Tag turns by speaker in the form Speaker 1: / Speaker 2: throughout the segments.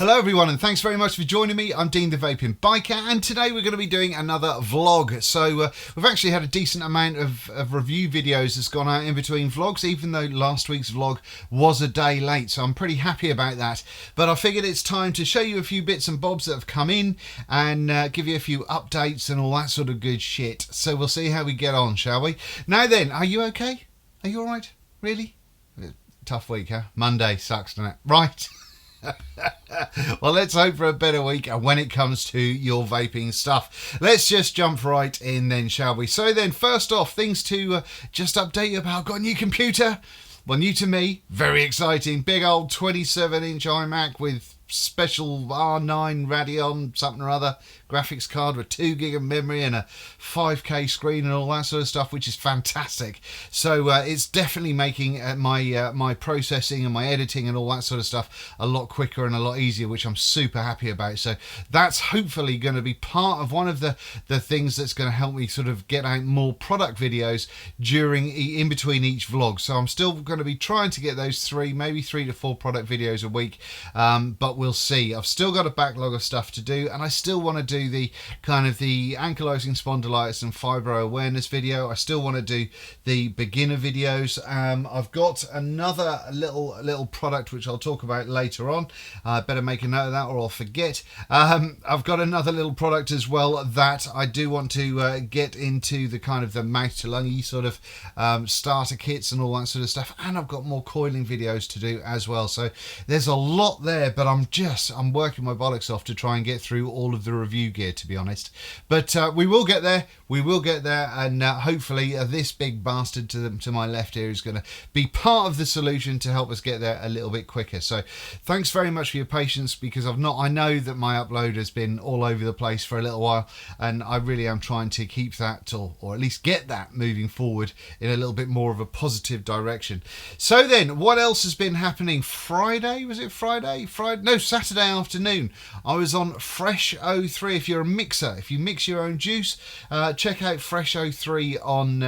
Speaker 1: Hello everyone, and thanks very much for joining me. I'm Dean the Vaping Biker, and today we're going to be doing another vlog. So we've actually had a decent amount of review videos that's gone out in between vlogs, even though last week's vlog was a day late, so I'm pretty happy about that. But I figured it's time to show you a few bits and bobs that have come in and give you a few updates and all that sort of good shit. So we'll see how we get on, shall we? Now then, are you okay? Are you alright? Really? Tough week, huh? Monday sucks, doesn't it? Right. Well, let's hope for a better week when it comes to your vaping stuff. Let's just jump right in then, shall we? So then, first off, things to just update you about. I've got a new computer. Well, new to me. Very exciting. Big old 27-inch iMac with special R9 Radeon something or other graphics card with 2 gig of memory and a 5K screen and all that sort of stuff, which is fantastic. So it's definitely making my processing and my editing and all that sort of stuff a lot quicker and a lot easier, which I'm super happy about. So that's hopefully going to be part of one of the things that's going to help me sort of get out more product videos in between each vlog. So I'm still going to be trying to get those maybe 3 to 4 product videos a week, but we'll see. I've still got a backlog of stuff to do, and I still want to do the kind of the ankylosing spondylitis and fibro awareness video. I still want to do the beginner videos. I've got another little product which I'll talk about later on. I better make a note of that or I'll forget. I've got another little product as well that I do want to get into the kind of the mouth to lungy sort of starter kits and all that sort of stuff, and I've got more coiling videos to do as well. So there's a lot there, but I'm working my bollocks off to try and get through all of the review gear, to be honest. But we will get there. We will get there, and hopefully this big bastard to my left here is going to be part of the solution to help us get there a little bit quicker. So thanks very much for your patience, because I know that my upload has been all over the place for a little while, and I really am trying to keep that or at least get that moving forward in a little bit more of a positive direction. So then, what else has been happening? Friday, was it Friday? No, Saturday afternoon I was on Fresh 03. If you're a mixer, if you mix your own juice, check out Fresh 03 on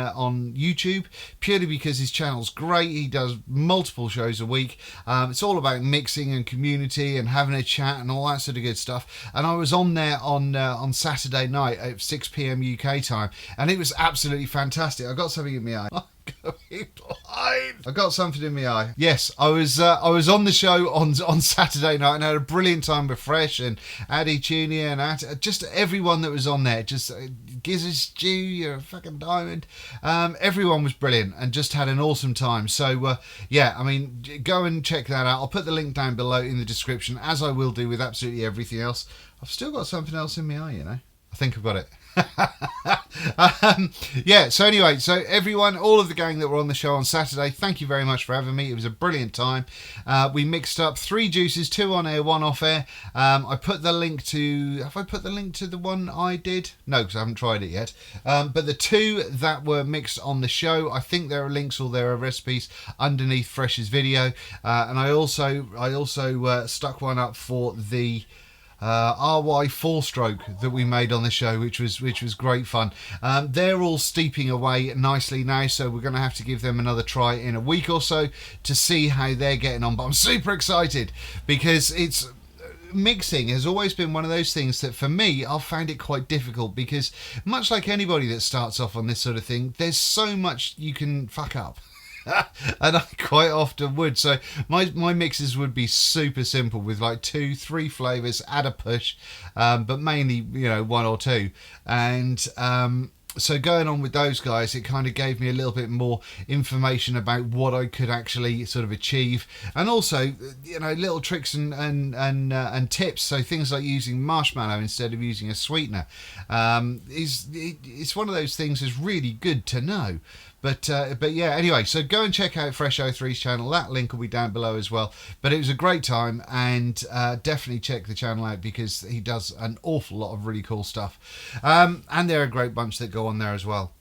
Speaker 1: YouTube, purely because his channel's great. He does multiple shows a week. It's all about mixing and community and having a chat and all that sort of good stuff, and I was on there on Saturday night at 6 PM UK time, and it was absolutely fantastic. I got something in my eye. I got something in my eye. Yes, I was on the show on Saturday night and had a brilliant time with Fresh and Addy Tunia and just everyone that was on there. Just Gizzard Stew, you're a fucking diamond. Everyone was brilliant and just had an awesome time. So yeah, I mean, go and check that out. I'll put the link down below in the description, as I will do with absolutely everything else. I've still got something else in my eye, you know. I think I've got it. Yeah, so anyway, so everyone, all of the gang that were on the show on Saturday, thank you very much for having me. It was a brilliant time. We mixed up 3 juices, 2 on air, 1 off air. I put the link to, have I put the link to the one I did? No, because I haven't tried it yet. But the 2 that were mixed on the show, I think there are links or there are recipes underneath Fresh's video. And I also stuck one up for the RY 4-stroke that we made on the show, which was great fun. They're all steeping away nicely now, so we're going to have to give them another try in a week or so to see how they're getting on. But I'm super excited, because mixing has always been one of those things that for me I've found it quite difficult, because much like anybody that starts off on this sort of thing, there's so much you can fuck up. And I quite often would. So my mixes would be super simple with like 2, 3 flavours, add a push, but mainly, you know, 1 or 2. And so going on with those guys, it kind of gave me a little bit more information about what I could actually sort of achieve, and also, you know, little tricks and tips. So things like using marshmallow instead of using a sweetener. It's one of those things that's really good to know. But yeah, anyway, so go and check out Fresh 03's channel. That link will be down below as well. But it was a great time, and definitely check the channel out, because he does an awful lot of really cool stuff. And they're a great bunch that go on there as well.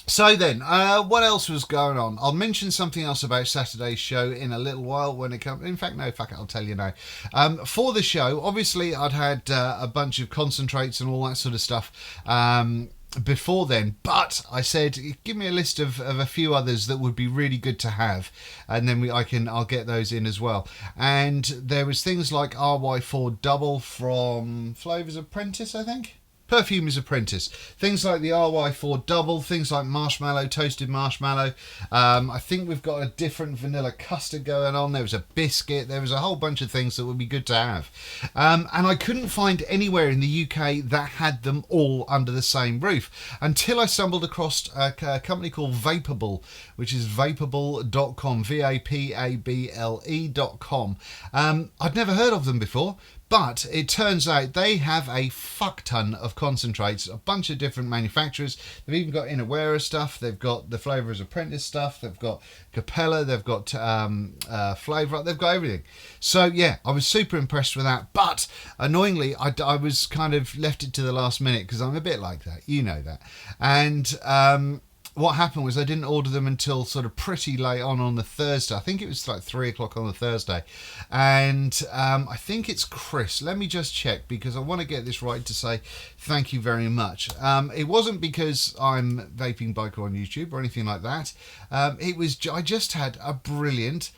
Speaker 1: So then, what else was going on? I'll mention something else about Saturday's show in a little while when it comes. In fact, no, fuck it, I'll tell you now. For the show, obviously, I'd had a bunch of concentrates and all that sort of stuff. before then, but I said give me a list of a few others that would be really good to have, and then I'll get those in as well. And there was things like RY4 Double from Flavours Apprentice, I think. Perfumer's Apprentice. Things like the RY4 Double, things like marshmallow, toasted marshmallow. I think we've got a different vanilla custard going on. There was a biscuit. There was a whole bunch of things that would be good to have. And I couldn't find anywhere in the UK that had them all under the same roof until I stumbled across a company called Vapable, which is vapable.com, vapable.com. I'd never heard of them before. But it turns out they have a fuck ton of concentrates, a bunch of different manufacturers. They've even got Inawera stuff. They've got the Flavours Apprentice stuff. They've got Capella. They've got Flavour. They've got everything. So yeah, I was super impressed with that. But annoyingly, I was kind of left it to the last minute because I'm a bit like that. You know that. And what happened was I didn't order them until sort of pretty late on the Thursday. I think it was like 3 o'clock on the Thursday. And I think it's Chris. Let me just check because I want to get this right to say thank you very much. It wasn't because I'm Vaping Biker on YouTube or anything like that. It was I just had a brilliant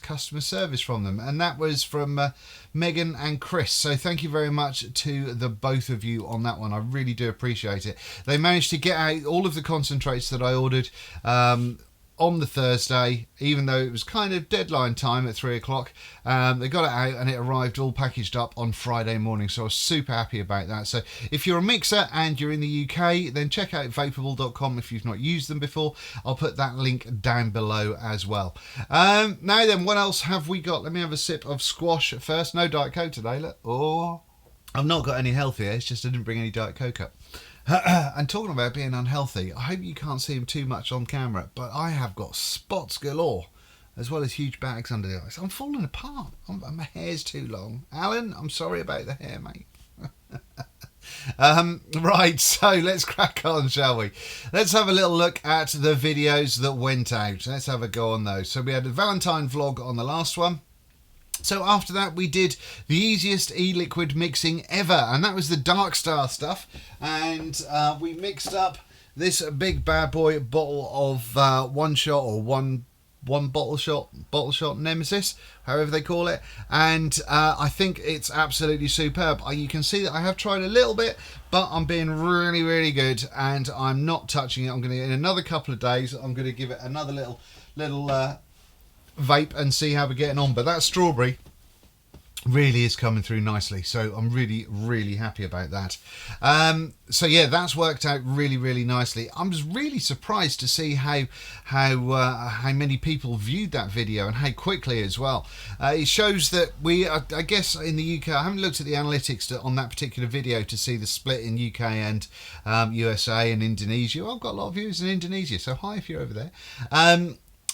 Speaker 1: customer service from them, and that was from Megan and Chris. So thank you very much to the both of you on that one. I really do appreciate it. They managed to get out all of the concentrates that I ordered on the Thursday, even though it was kind of deadline time at 3 o'clock. They got it out and it arrived all packaged up on Friday morning, so I was super happy about that. So if you're a mixer and you're in the UK, then check out vapable.com if you've not used them before. I'll put that link down below as well. Now then, what else have we got? Let me have a sip of squash first. No Diet Coke today, look. Oh, I've not got any healthier, it's just I didn't bring any Diet Coke up. And talking about being unhealthy, I hope you can't see him too much on camera, but I have got spots galore, as well as huge bags under the eyes. I'm falling apart. My hair's too long. Alan, I'm sorry about the hair, mate. Right, so let's crack on, shall we? Let's have a little look at the videos that went out. Let's have a go on those. So we had a Valentine vlog on the last one. So after that we did the easiest e-liquid mixing ever, and that was the Darkstar stuff, and we mixed up this big bad boy bottle of one shot or one bottle shot Nemesis, however they call it, and I think it's absolutely superb. You can see that I have tried a little bit, but I'm being really good, and I'm not touching it. I'm going to, in another couple of days, I'm going to give it another little vape and see how we're getting on. But that strawberry really is coming through nicely, so I'm really happy about that. So yeah, that's worked out really nicely. I'm just really surprised to see how many people viewed that video and how quickly as well. It shows that we are, I guess in the UK, I haven't looked at the analytics on that particular video to see the split in UK and USA and Indonesia. Well, I've got a lot of viewers in Indonesia, so hi if you're over there.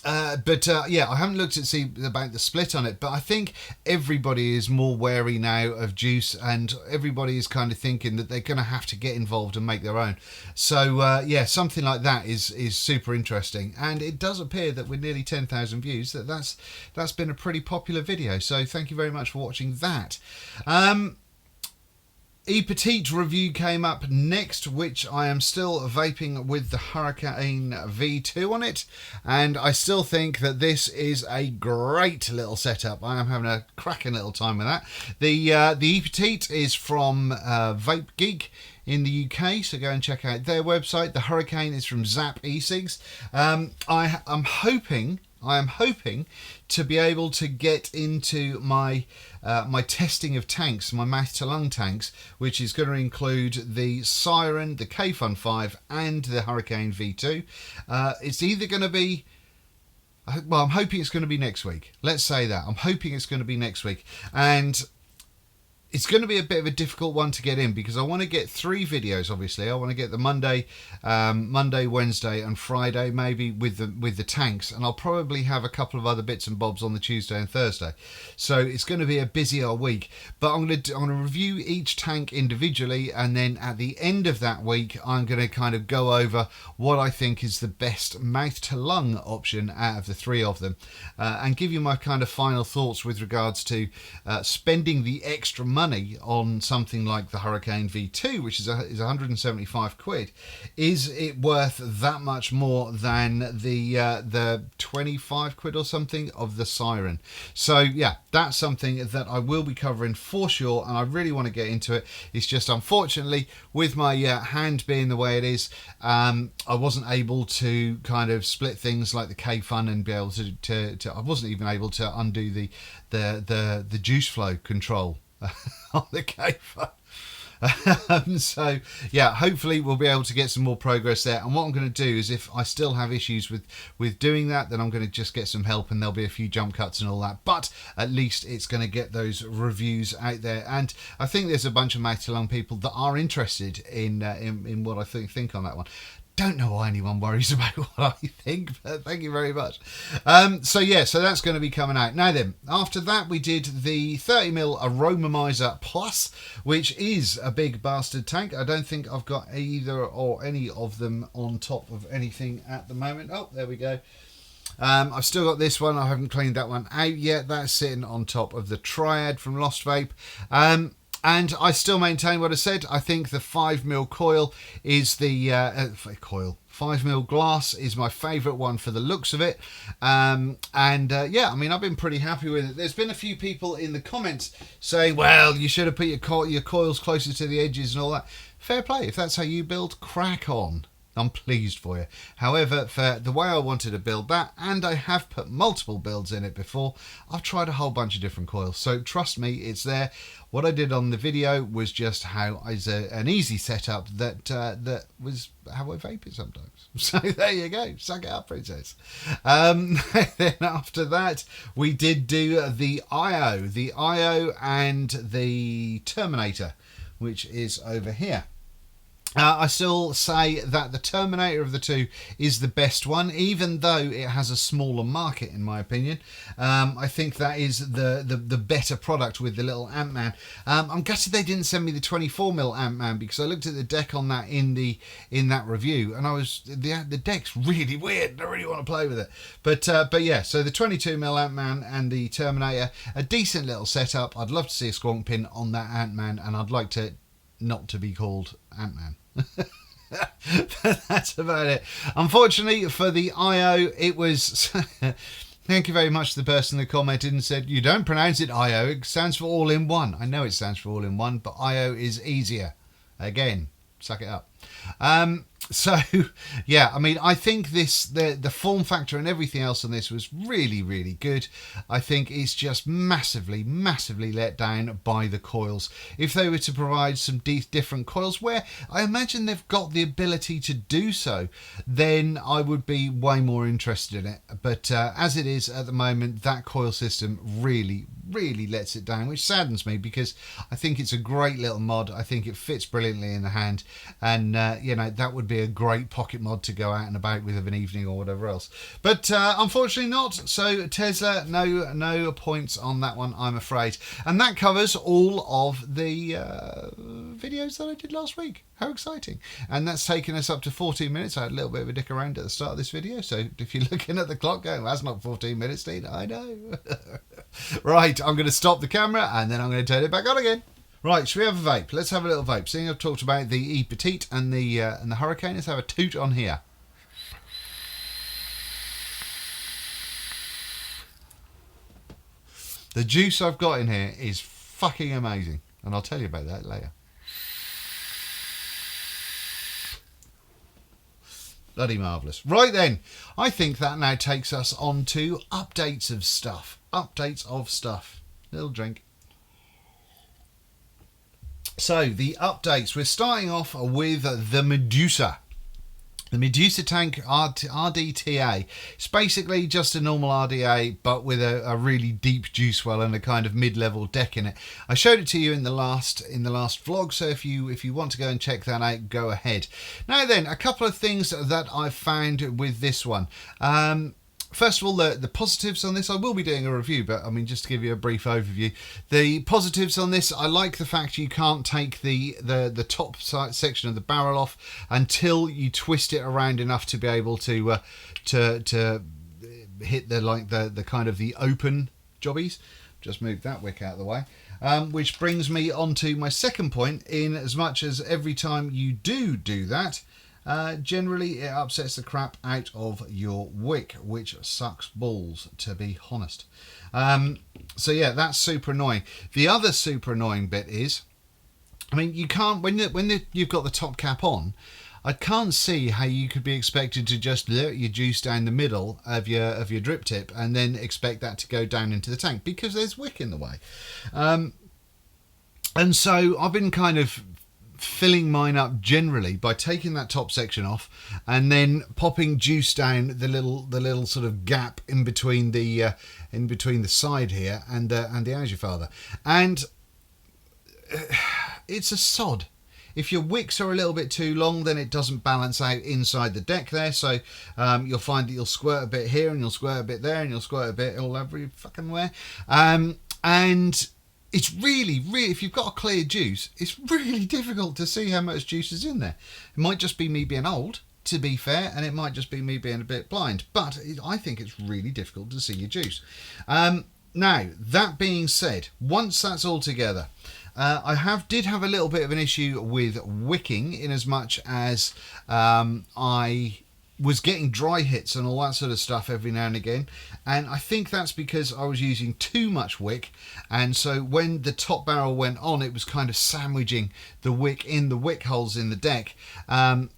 Speaker 1: Yeah, I haven't looked at see about the split on it, but I think everybody is more wary now of juice, and everybody is kind of thinking that they're going to have to get involved and make their own. So yeah, something like that is super interesting, and it does appear that with nearly 10,000 views, that's been a pretty popular video. So thank you very much for watching that. EPetite review came up next, which I am still vaping with the Hurricane V2 on it, and I still think that this is a great little setup. I am having a cracking little time with that. The EPetite is from VapeGeek in the UK, so go and check out their website. The Hurricane is from Zap eSigs. I am hoping to be able to get into my my testing of tanks, my mouth to lung tanks, which is going to include the Siren, the K-Fun 5 and the Hurricane V2. It's either going to be, well, I'm hoping it's going to be next week. Let's say that. I'm hoping it's going to be next week. And it's going to be a bit of a difficult one to get in because I want to get 3 videos, obviously. I want to get the Monday, Wednesday and Friday maybe with the tanks, and I'll probably have a couple of other bits and bobs on the Tuesday and Thursday. So it's going to be a busier week, but I'm going to review each tank individually, and then at the end of that week I'm going to kind of go over what I think is the best mouth to lung option out of the 3 of them, and give you my kind of final thoughts with regards to spending the extra money money on something like the Hurricane V2, which is 175 quid, is it worth that much more than the 25 quid or something of the Siren? So yeah, that's something that I will be covering for sure, and I really want to get into it. It's just unfortunately with my hand being the way it is, I wasn't able to kind of split things like the K-Fun and be able to I wasn't even able to undo the juice flow control on the K-Fun. So yeah, hopefully we'll be able to get some more progress there. And what I'm going to do is, if I still have issues with doing that, then I'm going to just get some help, and there'll be a few jump cuts and all that, but at least it's going to get those reviews out there. And I think there's a bunch of Mate-along people that are interested in what I think on that one. Don't know why anyone worries about what I think, but thank you very much. So yeah, so that's going to be coming out. Now then, after that we did the 30mm Aromamizer Plus, which is a big bastard tank. I don't think I've got either or any of them on top of anything at the moment. Oh, there we go. I've still got this one. I haven't cleaned that one out yet. That's sitting on top of the Triad from Lostvape. And I still maintain what I said. I think the 5mm coil is the 5mm glass is my favourite one for the looks of it. Yeah, I mean, I've been pretty happy with it. There's been a few people in the comments saying, well, you should have put your coils closer to the edges and all that. Fair play. If that's how you build, crack on. I'm pleased for you. However, for the way I wanted to build that, and I have put multiple builds in it before, I've tried a whole bunch of different coils. So trust me, it's there. What I did on the video was just how is an easy setup that was how I vape it sometimes. So there you go. Suck it up, princess. Then after that, we did do the IO and the Terminator, which is over here. I still say that the Terminator of the two is the best one, even though it has a smaller market, in my opinion. I think that is the better product with the little Ant-Man. I'm gutted they didn't send me the 24mm Ant-Man, because I looked at the deck on that in that review, and the deck's really weird. I really want to play with it. But yeah, so the 22mm Ant-Man and the Terminator, a decent little setup. I'd love to see a squonk pin on that Ant-Man, and I'd like to not to be called Ant-Man. That's about it. Unfortunately for the IO, it was thank you very much to the person that commented and said, you don't pronounce it IO, it stands for all in one. I know it stands for all in one, but IO is easier. Again, suck it up. So yeah, I mean, I think the form factor and everything else on this was really, really good. I think it's just massively let down by the coils. If they were to provide some different coils, where I imagine they've got the ability to do so, then I would be way more interested in it. But as it is at the moment, that coil system really lets it down, which saddens me, because I think it's a great little mod. I think it fits brilliantly in the hand, and you know, that would be a great pocket mod to go out and about with of an evening or whatever else. But unfortunately not. So Tesla, no points on that one, I'm afraid. And that covers all of the videos that I did last week. How exciting. And that's taken us up to 14 minutes. I had a little bit of a dick around at the start of this video, so if you're looking at the clock going, well, that's not 14 minutes, Dean. I know. Right, I'm going to stop the camera and then I'm going to turn it back on again. Right, should we have a vape? Let's have a little vape. Seeing I've talked about the EPetite and the Hurricane, let's have a toot on here. The juice I've got in here is fucking amazing, and I'll tell you about that later. Bloody marvellous. Right then, I think that now takes us on to updates of stuff. Updates of stuff. Little drink. So, the updates. We're starting off with the Medusa. The Medusa tank RDTA. It's basically just a normal RDA, but with a really deep juice well and a kind of mid-level deck in it. I showed it to you in the last vlog, so if you want to go and check that out, go ahead. Now then, a couple of things that I've found with this one. First of all, the positives on this, I will be doing a review, but I mean, just to give you a brief overview. The positives on this, I like the fact you can't take the top section of the barrel off until you twist it around enough to be able to hit the kind of the open jobbies. just moved that wick out of the way. Which brings me on to my second point, in as much as every time you do that, generally it upsets the crap out of your wick, which sucks balls, to be honest. So yeah, that's super annoying. The other super annoying bit is, I mean, you can't, when you've got the top cap on, I can't see how you could be expected to just let your juice down the middle of your drip tip and then expect that to go down into the tank, because there's wick in the way. And so I've been kind of filling mine up generally by taking that top section off and then popping juice down the little sort of gap in between the side here and the Ausufalder. And it's a sod. If your wicks are a little bit too long, then it doesn't balance out inside the deck there. So you'll find that you'll squirt a bit here and you'll squirt a bit there and you'll squirt a bit all over fucking where. And it's really, if you've got a clear juice, it's really difficult to see how much juice is in there. It might just be me being old, to be fair, and it might just be me being a bit blind. But I think it's really difficult to see your juice. Now, that being said, once that's all together, I did have a little bit of an issue with wicking, in as much as I was getting dry hits and all that sort of stuff every now and again, and I think that's because I was using too much wick, and so when the top barrel went on, it was kind of sandwiching the wick in the wick holes in the deck,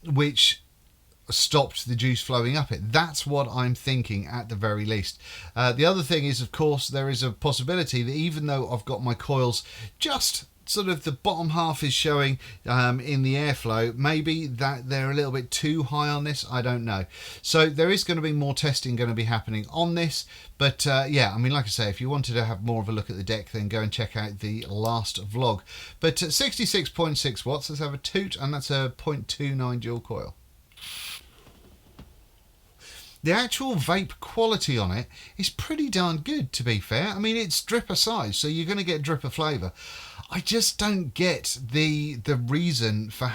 Speaker 1: which stopped the juice flowing up it. That's what I'm thinking at the very least. The other thing is, of course, there is a possibility that even though I've got my coils just sort of the bottom half is showing in the airflow, maybe that they're a little bit too high on this, I don't know. So there is going to be more testing going to be happening on this, but yeah, I mean, like I say, if you wanted to have more of a look at the deck, then go and check out the last vlog. But 66.6 watts, let's have a toot, and that's a 0.29 dual coil. The actual vape quality on it is pretty darn good, to be fair. I mean, it's dripper size, so you're going to get dripper flavour. I just don't get the reason for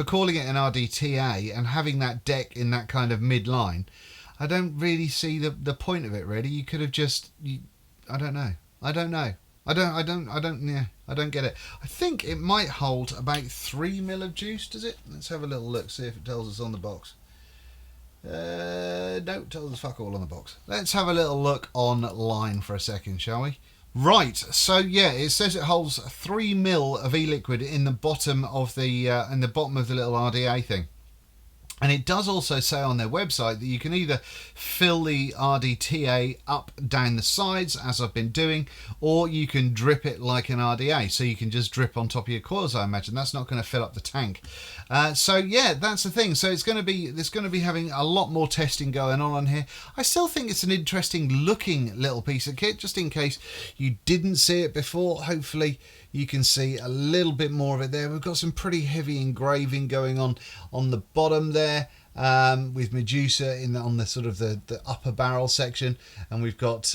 Speaker 1: calling it an RDTA and having that deck in that kind of midline. I don't really see the point of it, really. You could have just, I don't know. I don't get it. I think it might hold about 3 ml of juice, does it? Let's have a little look, see if it tells us on the box. No, it tells us fuck all on the box. Let's have a little look online for a second, shall we? Right, so yeah, it says it holds 3 ml of e-liquid in the bottom of the little RDA thing. And it does also say on their website that you can either fill the RDTA up down the sides, as I've been doing, or you can drip it like an RDA. So you can just drip on top of your coils, I imagine. That's not going to fill up the tank. So yeah, that's the thing. So there's going to be having a lot more testing going on here. I still think it's an interesting looking little piece of kit, just in case you didn't see it before. Hopefully you can see a little bit more of it there. We've got some pretty heavy engraving going on the bottom there, with Medusa on the sort of the upper barrel section, and we've got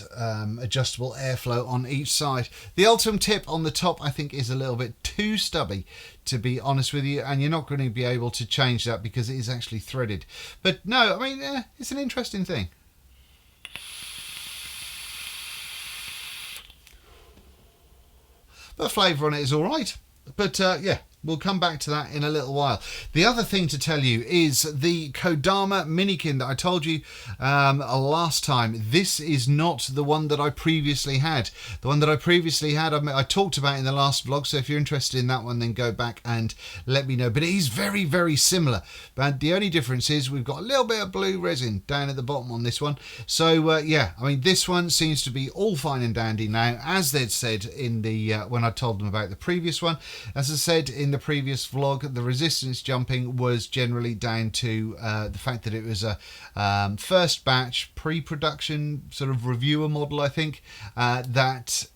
Speaker 1: adjustable airflow on each side. The Ultim tip on the top, I think, is a little bit too stubby, to be honest with you, and you're not going to be able to change that because it is actually threaded. But no, I mean, it's an interesting thing. The flavour on it is all right, but yeah, we'll come back to that in a little while. The other thing to tell you is the Kodama Minikin that I told you last time. This is not the one that I previously had. The one that I previously had, I talked about in the last vlog, so if you're interested in that one, then go back and let me know. But it is very, very similar. But the only difference is we've got a little bit of blue resin down at the bottom on this one. So yeah, I mean, this one seems to be all fine and dandy now, as they'd said in the when I told them about the previous one. As I said in the previous vlog, the resistance jumping was generally down to the fact that it was a first batch pre-production sort of reviewer model, I think, that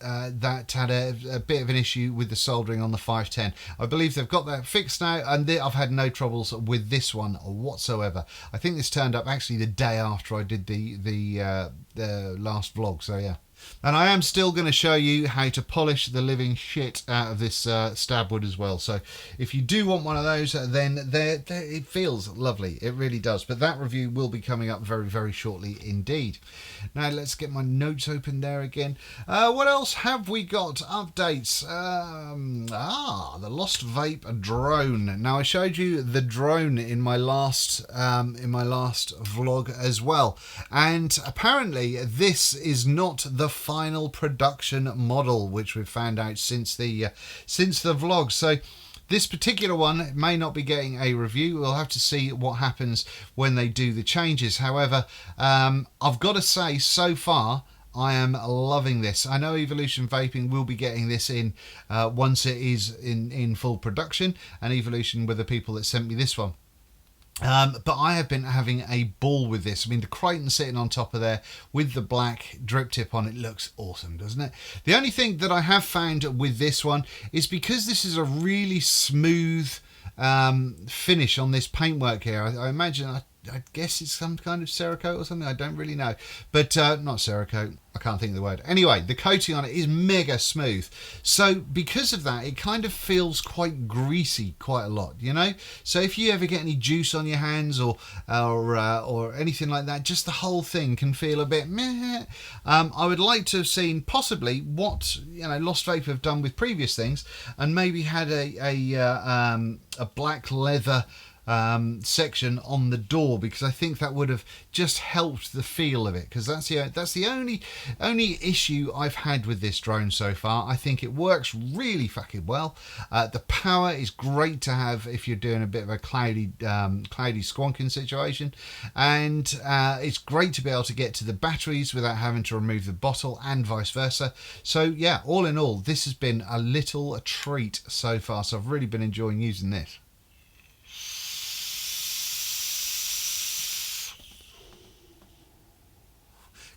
Speaker 1: had a bit of an issue with the soldering on the 510. I believe they've got that fixed now, and I've had no troubles with this one whatsoever. I think this turned up actually the day after I did the last vlog, so yeah. And I am still going to show you how to polish the living shit out of this stab wood as well. So if you do want one of those, then it feels lovely. It really does. But that review will be coming up very, very shortly indeed. Now let's get my notes open there again. What else have we got? Updates. The Lostvape drone. Now I showed you the drone in my last vlog as well. And apparently this is not the final production model, which we've found out since the vlog. So this particular one may not be getting a review. We'll have to see what happens when they do the changes. However, I've got to say, so far I am loving this. I know Evolution Vaping will be getting this in once it is in full production, and Evolution were the people that sent me this one. But I have been having a ball with this. I mean, the Creighton sitting on top of there with the black drip tip on it looks awesome, doesn't it? The only thing that I have found with this one is because this is a really smooth finish on this paintwork here. I imagine, I guess it's some kind of Cerakote or something. I don't really know. But not Cerakote. I can't think of the word. Anyway, the coating on it is mega smooth. So because of that, it kind of feels quite greasy quite a lot, you know? So if you ever get any juice on your hands or anything like that, just the whole thing can feel a bit meh. I would like to have seen possibly what, you know, Lostvape have done with previous things, and maybe had a black leather section on the door, because I think that would have just helped the feel of it, because that's the only issue I've had with this drone so far. I think it works really fucking well. The power is great to have if you're doing a bit of a cloudy squonking situation, and it's great to be able to get to the batteries without having to remove the bottle, and vice versa. So yeah, all in all, this has been a little treat so far, so I've really been enjoying using this.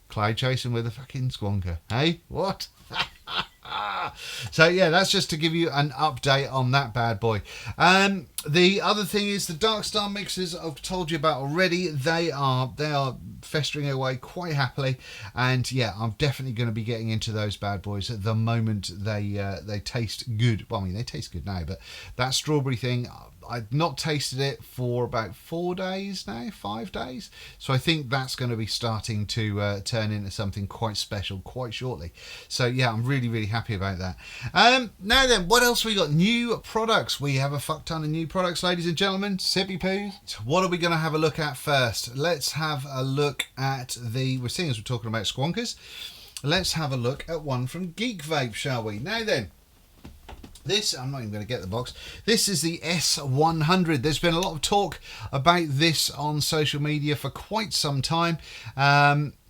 Speaker 1: Cloud chasing with a fucking squonker. Hey, what? So yeah, that's just to give you an update on that bad boy. The other thing is the Darkstar mixers I've told you about already. They are festering away quite happily, and yeah, I'm definitely going to be getting into those bad boys at the moment they taste good. Well, I mean, they taste good now, but that strawberry thing, I've not tasted it for about 4 days now, 5 days. So I think that's going to be starting to turn into something quite special quite shortly. So yeah, I'm really, really happy about that. Now then, what else we got? New products. We have a fuck ton of new products, ladies and gentlemen. Sippy poos. What are we going to have a look at first? Let's have a look at we're seeing as we're talking about squonkers. Let's have a look at one from Geekvape, shall we? Now then, this, I'm not even going to get the box. This is the S100. There's been a lot of talk about this on social media for quite some time.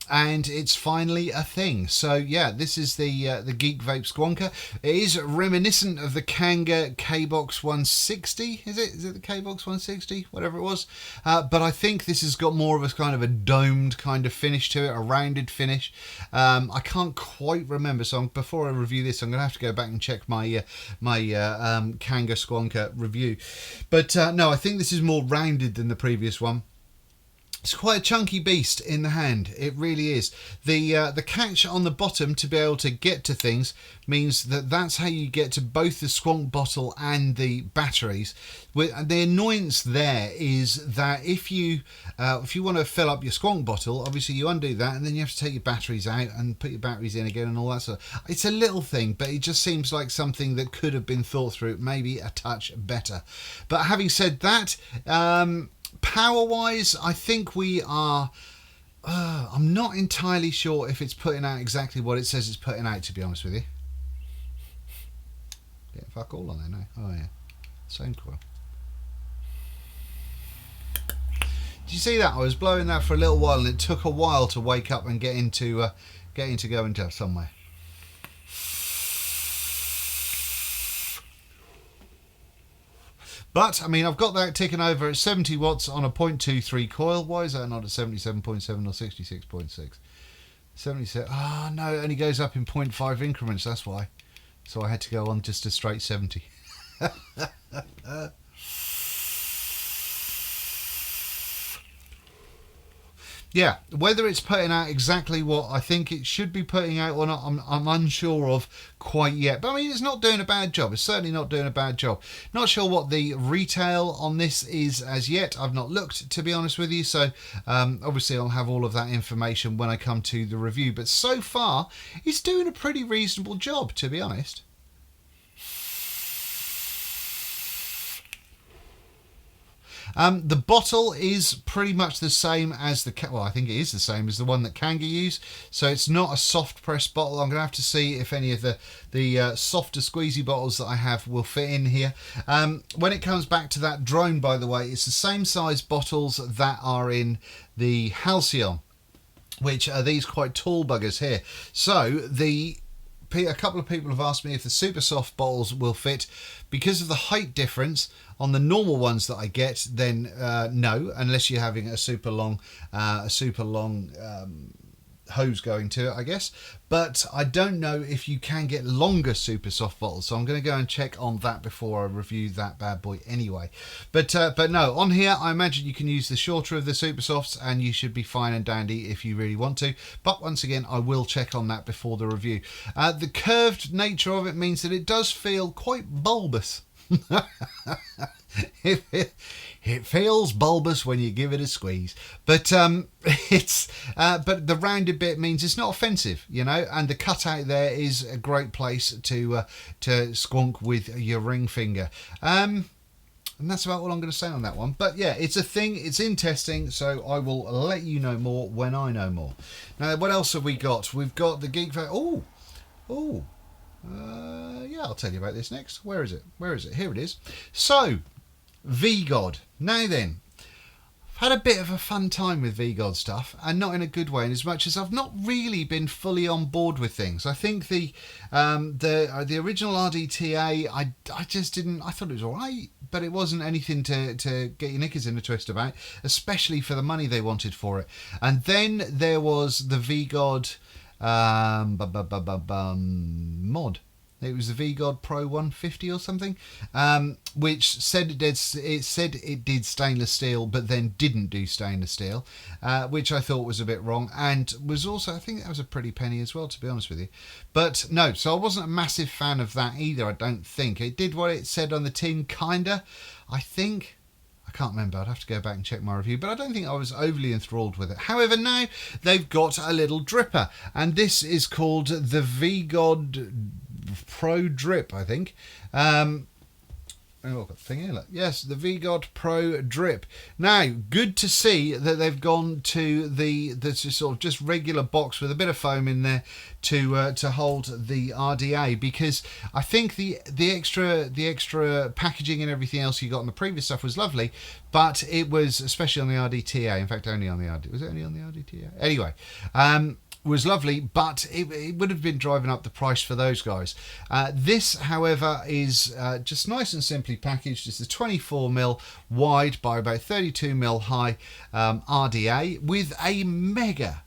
Speaker 1: And it's finally a thing. So yeah, this is the Geekvape Squonker. It is reminiscent of the Kanga Kbox 160. Is it the Kbox 160? Whatever it was. But I think this has got more of a kind of a domed kind of finish to it, a rounded finish. I can't quite remember. So before I review this, I'm going to have to go back and check my Kanga Squonker review. But no, I think this is more rounded than the previous one. It's quite a chunky beast in the hand. It really is. The catch on the bottom to be able to get to things means that's how you get to both the squonk bottle and the batteries. The annoyance there is that if you want to fill up your squonk bottle, obviously you undo that, and then you have to take your batteries out and put your batteries in again and all that sort of. It's a little thing, but it just seems like something that could have been thought through, maybe a touch better. But having said that, power wise, I think we are I'm not entirely sure if it's putting out exactly what it says it's putting out, to be honest with you. Yeah, fuck all on there now. Oh yeah, same coil. Did you see that? I was blowing that for a little while and it took a while to wake up and get into go into somewhere. But, I mean, I've got that ticking over at 70 watts on a 0.23 coil. Why is that not at 77.7 or 66.6? 77. Oh, no, it only goes up in 0.5 increments, that's why. So I had to go on just a straight 70. yeah, whether it's putting out exactly what I think it should be putting out or not, I'm unsure of quite yet. But I mean, it's not doing a bad job. It's certainly not doing a bad job. Not sure what the retail on this is as yet. I've not looked, to be honest with you. So obviously I'll have all of that information when I come to the review. But so far, it's doing a pretty reasonable job, to be honest. The bottle is pretty much the same as the, well, I think it is the same as the one that Kanga used. So it's not a soft press bottle. I'm going to have to see if any of the softer squeezy bottles that I have will fit in here. When it comes back to that drone, by the way, it's the same size bottles that are in the Halcyon, which are these quite tall buggers here. So a couple of people have asked me if the super soft bottles will fit. Because of the height difference on the normal ones that I get, then no, unless you're having a super long hose going to it, I guess. But I don't know if you can get longer super soft bottles, so I'm going to go and check on that before I review that bad boy anyway. But no, on here I imagine you can use the shorter of the super softs and you should be fine and dandy if you really want to. But once again, I will check on that before the review. The curved nature of it means that it does feel quite bulbous. It feels bulbous when you give it a squeeze, but but the rounded bit means it's not offensive, you know. And the cutout there is a great place to squonk with your ring finger. And that's about all I'm going to say on that one. But yeah, it's a thing. It's in testing, so I will let you know more when I know more. Now, what else have we got? We've got the Geekvape. Yeah, I'll tell you about this next. Where is it? Here it is. So, VGOD. Now then, I've had a bit of a fun time with VGOD stuff, and not in a good way, in as much as I've not really been fully on board with things. I think the original RDTA, I just didn't. I thought it was all right, but it wasn't anything to get your knickers in a twist about, especially for the money they wanted for it. And then there was the VGOD mod. It was the VGOD Pro 150 or something, which said it did stainless steel, but then didn't do stainless steel, which I thought was a bit wrong, and was also, I think that was a pretty penny as well, to be honest with you. But no, so I wasn't a massive fan of that either. I don't think it did what it said on the tin, kinda. I think. I can't remember, I'd have to go back and check my review, but I don't think I was overly enthralled with it. However, now they've got a little dripper, and this is called the VGOD Pro Drip, I think. Oh, I've got the thing here, look. Yes, the VGOD Pro Drip. Now, good to see that they've gone to the sort of just regular box with a bit of foam in there to hold the RDA, because I think the extra packaging and everything else you got on the previous stuff was lovely, but it was, especially on the RDTA, in fact only on the RDTA, was it only on the RDTA? Anyway, was lovely, but it would have been driving up the price for those guys. This, however, is just nice and simply packaged. It's a 24mm wide by about 32mm high RDA with a mega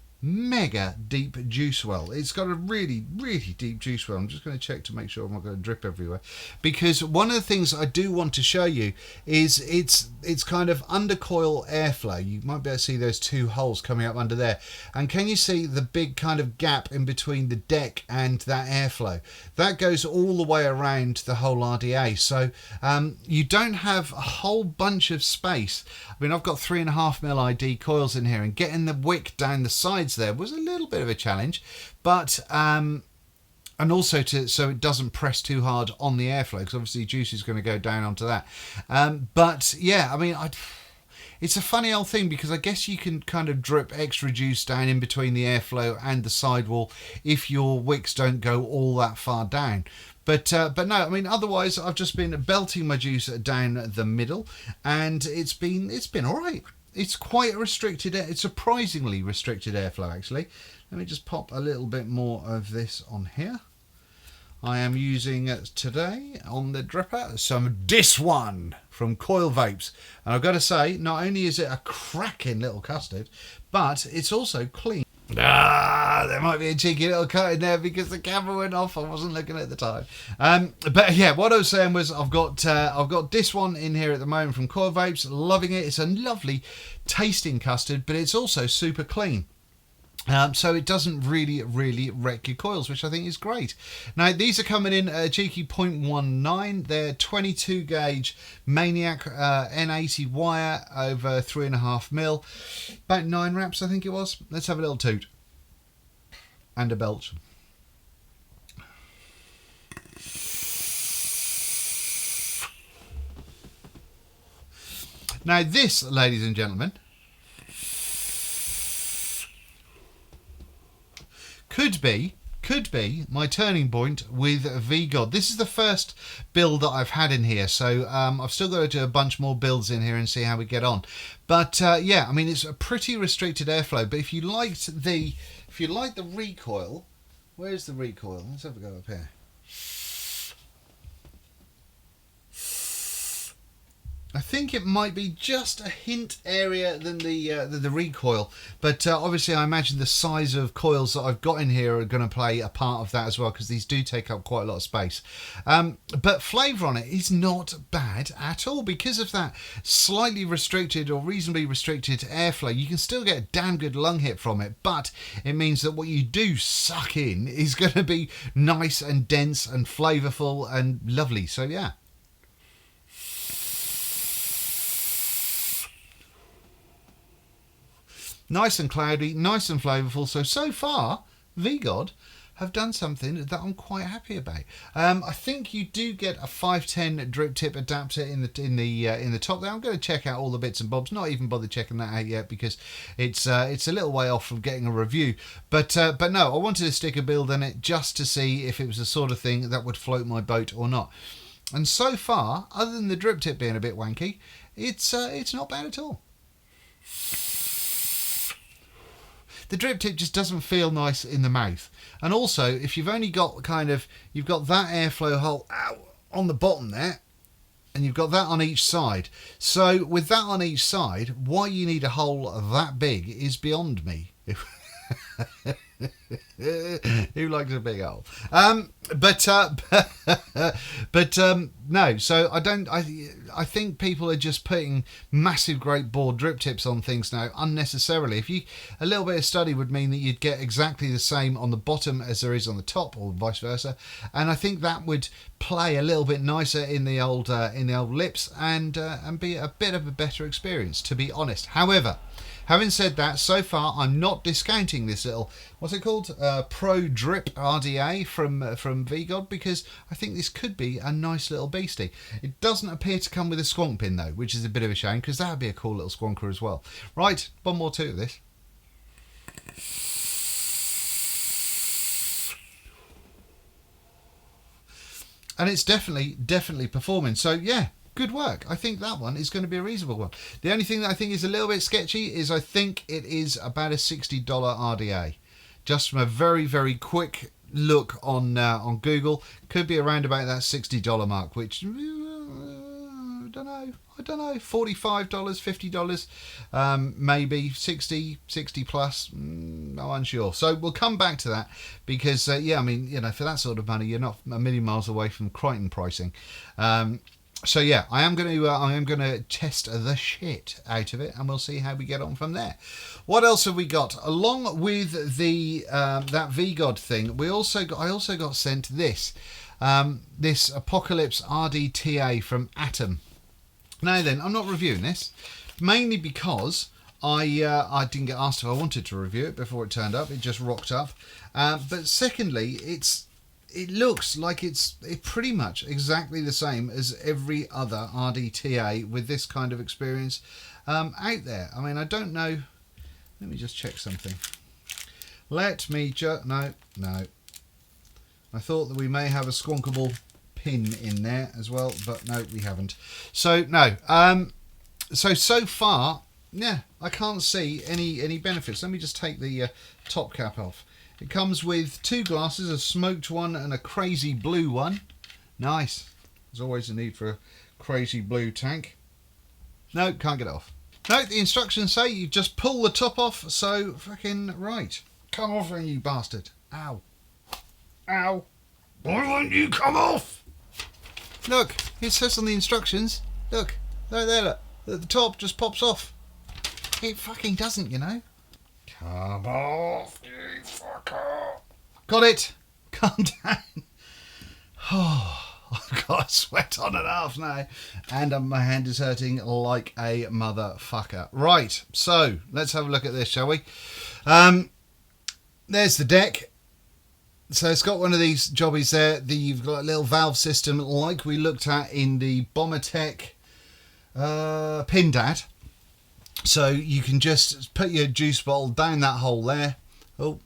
Speaker 1: deep juice well. It's got a really deep juice well. I'm just going to check to make sure I'm not going to drip everywhere, because one of the things I do want to show you is it's kind of undercoil airflow. You might be able to see those two holes coming up under there, and can you see the big kind of gap in between the deck and that airflow? That goes all the way around the whole RDA, so you don't have a whole bunch of space. I mean, I've got 3.5mm ID coils in here, and getting the wick down the sides there was a little bit of a challenge, but and also so it doesn't press too hard on the airflow, because obviously juice is going to go down onto that. But yeah, I mean, it's a funny old thing, because I guess you can kind of drip extra juice down in between the airflow and the sidewall if your wicks don't go all that far down. But no, I mean, otherwise I've just been belting my juice down the middle, and it's been all right. It's quite a restricted, it's surprisingly restricted airflow, actually. Let me just pop a little bit more of this on here. I am using today on the dripper some This One from Coil Vapes. And I've got to say, not only is it a cracking little custard, but it's also clean. There might be a cheeky little cut in there because the camera went off. I wasn't looking at the time. But yeah, what I was saying was I've got this one in here at the moment from Coil Vapes. Loving it. It's a lovely tasting custard, but it's also super clean. So it doesn't really wreck your coils, which I think is great. Now, these are coming in a cheeky 0.19. They're 22 gauge Maniak N80 wire over 3.5mm. About 9 wraps, I think it was. Let's have a little toot. And a belch. Now this, ladies and gentlemen, could be my turning point with VGOD. This is the first build that I've had in here, so I've still got to do a bunch more builds in here and see how we get on. But yeah, I mean, it's a pretty restricted airflow. But if you like the recoil, where's the recoil? Let's have a go up here. I think it might be just a hint airier than the recoil, but obviously I imagine the size of coils that I've got in here are going to play a part of that as well, because these do take up quite a lot of space. But flavour on it is not bad at all. Because of that slightly restricted or reasonably restricted airflow, you can still get a damn good lung hit from it, but it means that what you do suck in is going to be nice and dense and flavourful and lovely. So yeah. Nice and cloudy, nice and flavourful. So far, VGOD have done something that I'm quite happy about. I think you do get a 510 drip tip adapter in the top there. I'm going to check out all the bits and bobs. Not even bother checking that out yet because it's a little way off from getting a review. But no, I wanted to stick a build in it just to see if it was the sort of thing that would float my boat or not. And so far, other than the drip tip being a bit wanky, it's not bad at all. The drip tip just doesn't feel nice in the mouth. And also, if you've only got you've got that airflow hole on the bottom there, and you've got that on each side. So with that on each side, why you need a hole that big is beyond me. Who likes a big hole? No. So I think people are just putting massive, great board drip tips on things now unnecessarily. A little bit of study would mean that you'd get exactly the same on the bottom as there is on the top, or vice versa. And I think that would play a little bit nicer in the old lips and be a bit of a better experience, to be honest. However, having said that, so far I'm not discounting this little, what's it called, Pro Drip RDTA from VGOD, because I think this could be a nice little beastie. It doesn't appear to come with a squonk pin though, which is a bit of a shame, because that would be a cool little squonker as well. Right, one more toot of this. And it's definitely performing. So yeah, good work. I think that one is going to be a reasonable one. The only thing that I think is a little bit sketchy is I think it is about a $60 RDA. Just from a very quick look on Google, could be around about that $60 mark, which I don't know, $45, $50, maybe 60 plus, I'm unsure. So we'll come back to that because yeah, I mean, you know, for that sort of money, you're not a million miles away from Crichton pricing. So yeah, I am going to test the shit out of it, and we'll see how we get on from there. What else have we got? Along with the that VGOD thing, I also got sent this this Apocalypse RDTA from Atom. Now then, I'm not reviewing this, mainly because I didn't get asked if I wanted to review it before it turned up. It just rocked up. But secondly, it looks like it's pretty much exactly the same as every other RDTA with this kind of experience out there. I mean, I don't know. Let me just check something. Let me just... No. I thought that we may have a squonkable pin in there as well, but no, we haven't. So, no. So far, yeah, I can't see any benefits. Let me just take the top cap off. It comes with 2 glasses, a smoked one and a crazy blue one. Nice. There's always a need for a crazy blue tank. No, can't get it off. No, the instructions say you just pull the top off, so fucking right. Come off then, you bastard. Ow. Ow. Why won't you come off? Look, it says on the instructions. Look. There, look. At the top, just pops off. It fucking doesn't, you know. Come off, you fucker. Got it. Calm down. Oh, I've got a sweat on and a half now. And my hand is hurting like a motherfucker. Right, so let's have a look at this, shall we? There's the deck. So it's got one of these jobbies there. You've got a little valve system like we looked at in the Bombertech Pindad. So you can just put your juice bottle down that hole there. Oh,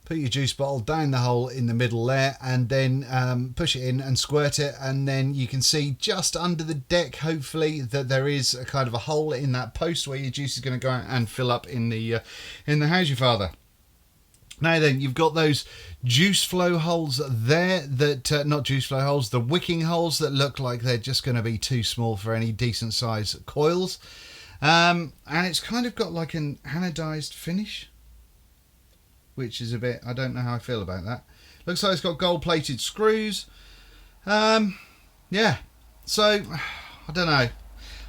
Speaker 1: put your juice bottle down the hole in the middle there, and then push it in and squirt it, and then you can see just under the deck, hopefully, that there is a kind of a hole in that post where your juice is going to go out and fill up in the how's your father. Now then, you've got those juice flow holes there that, not juice flow holes, the wicking holes that look like they're just going to be too small for any decent size coils. And it's kind of got like an anodized finish, which is a bit, I don't know how I feel about that. Looks like it's got gold plated screws. Yeah, so I don't know.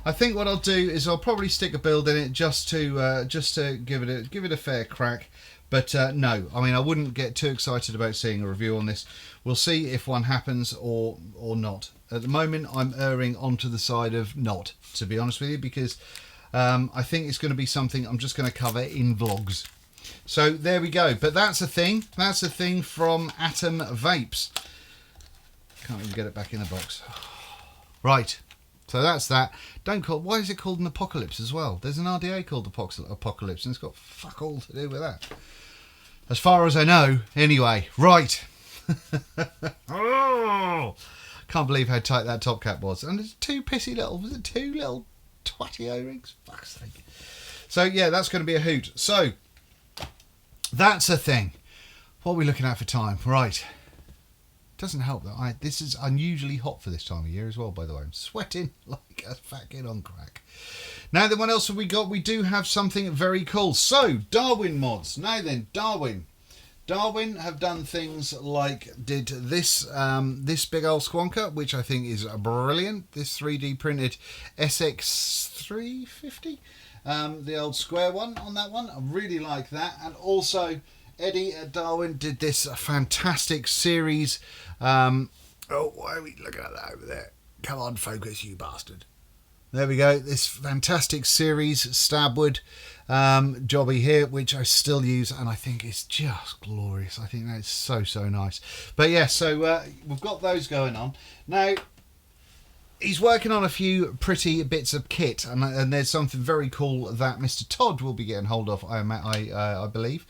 Speaker 1: I think what I'll do is I'll probably stick a build in it just to give it a fair crack. But no, I mean, I wouldn't get too excited about seeing a review on this. We'll see if one happens or not. At the moment, I'm erring onto the side of not, to be honest with you, because I think it's going to be something I'm just going to cover in vlogs. So there we go. But that's a thing. That's a thing from Atom Vapes. Can't even get it back in the box. Right. So that's that. Why is it called an apocalypse as well? There's an RDTA called Apocalypse, and it's got fuck all to do with that. As far as I know, anyway. Right. Oh, can't believe how tight that top cap was. And there's two little twatty O-rings? Fuck's sake. So yeah, that's going to be a hoot. So that's a thing. What are we looking at for time? Right. Doesn't help that this is unusually hot for this time of year as well, by the way. I'm sweating like a fat kid on crack. Now then, what else have we got? We do have something very cool. So, Darwin Mods. Now then, Darwin have done things like did this this big old Squonker, which I think is brilliant. This 3D printed SX350. The old square one on that one. I really like that. And also Eddie at Darwin did this fantastic series. Oh, why are we looking at that over there? Come on, focus, you bastard. There we go. This fantastic series, Stabwood jobby here, which I still use, and I think it's just glorious. I think that's so nice. But yeah, so we've got those going on. Now, he's working on a few pretty bits of kit, and there's something very cool that Mr. Todd will be getting hold of, I believe.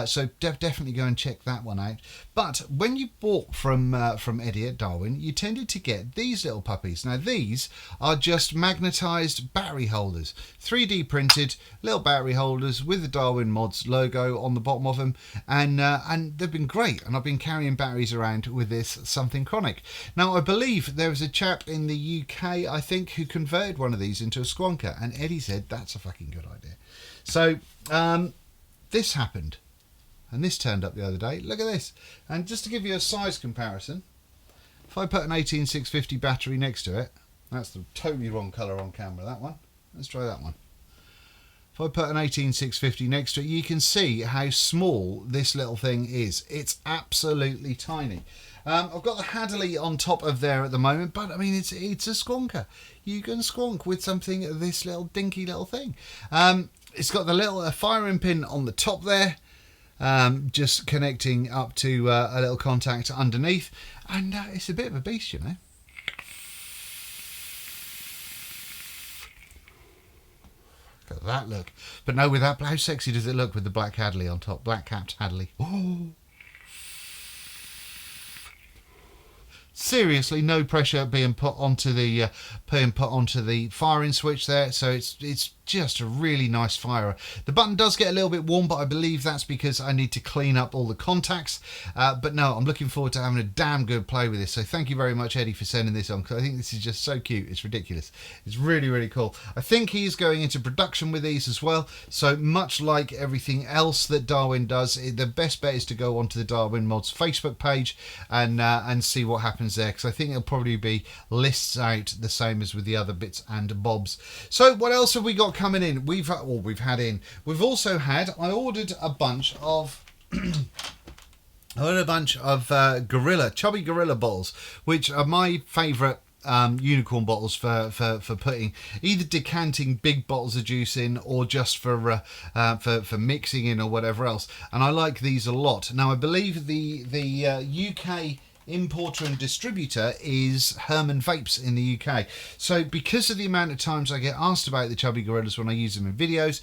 Speaker 1: So definitely go and check that one out. But when you bought from Eddie at Darwin, you tended to get these little puppies. Now these are just magnetised battery holders, 3D printed little battery holders with the Darwin Mods logo on the bottom of them, and they've been great. And I've been carrying batteries around with this Something Chronic. Now I believe there was a chap in the UK, I think, who converted one of these into a Squonker, and Eddie said that's a fucking good idea. So this happened, and this turned up the other day. Look at this. And just to give you a size comparison, if I put an 18650 battery next to it, that's the totally wrong colour on camera, that one. Let's try that one. If I put an 18650 next to it, you can see how small this little thing is. It's absolutely tiny. I've got the Hadley on top of there at the moment, but I mean, it's a Squonker. You can squonk with something, this little dinky little thing. It's got the little firing pin on the top there, just connecting up to a little contact underneath, and it's a bit of a beast, you know. Look at that look. But no, with that, how sexy does it look with the black Hadley on top? Black capped Hadley. Oh. Seriously, no pressure being put onto the firing switch there, so it's just a really nice firer. The button does get a little bit warm, but I believe that's because I need to clean up all the contacts. But no, I'm looking forward to having a damn good play with this. So thank you very much, Eddie, for sending this on, because I think this is just so cute. It's ridiculous. It's really, really cool. I think he's going into production with these as well. So much like everything else that Darwin does, the best bet is to go onto the Darwin Mods Facebook page and see what happens there, because I think it'll probably be lists out the same as with the other bits and bobs. So what else have we got coming in? We've also had, I ordered a bunch of Gorilla, Chubby Gorilla bottles, which are my favourite unicorn bottles for putting either decanting big bottles of juice in, or just for mixing in or whatever else. And I like these a lot. Now I believe the UK importer and distributor is Herman Vapes in the UK. So because of the amount of times I get asked about the Chubby Gorillas when I use them in videos,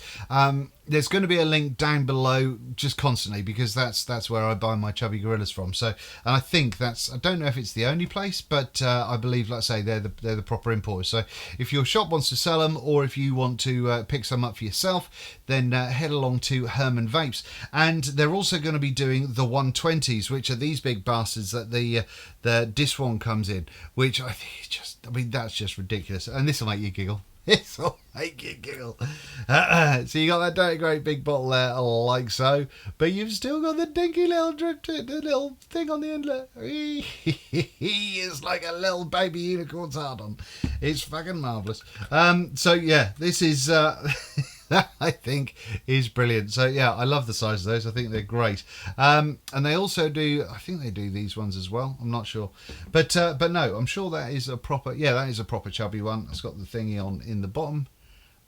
Speaker 1: there's going to be a link down below just constantly, because that's where I buy my Chubby Gorillas from. So, and I think that's, I don't know if it's the only place, but I believe, like I say, they're the proper importers. So if your shop wants to sell them, or if you want to pick some up for yourself, then head along to Herman Vapes. And they're also going to be doing the 120s, which are these big bastards that the this one comes in, which I think is just, I mean, that's just ridiculous. And this will make you giggle. This will make you giggle. So you got that dirty great big bottle there, like so, but you've still got the dinky little drip tip, the little thing on the inlet. It's like a little baby unicorn's heart on. It's fucking marvellous. So yeah, this is that I think is brilliant. So yeah, I love the size of those. I think they're great. And they also do, I think they do these ones as well. I'm not sure, but no, I'm sure that is a proper, yeah, that is a proper Chubby one. It's got the thingy on in the bottom,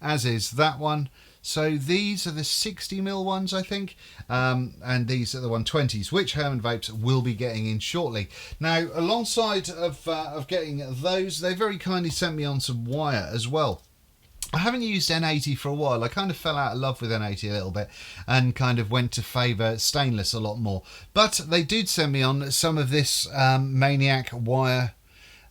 Speaker 1: as is that one. So these are the 60mm ones, I think, and these are the 120s, which Herman Vapes will be getting in shortly. Now, alongside of getting those, they very kindly sent me on some wire as well. I haven't used N80 for a while. I kind of fell out of love with N80 a little bit and kind of went to favour stainless a lot more. But they did send me on some of this Maniak wire,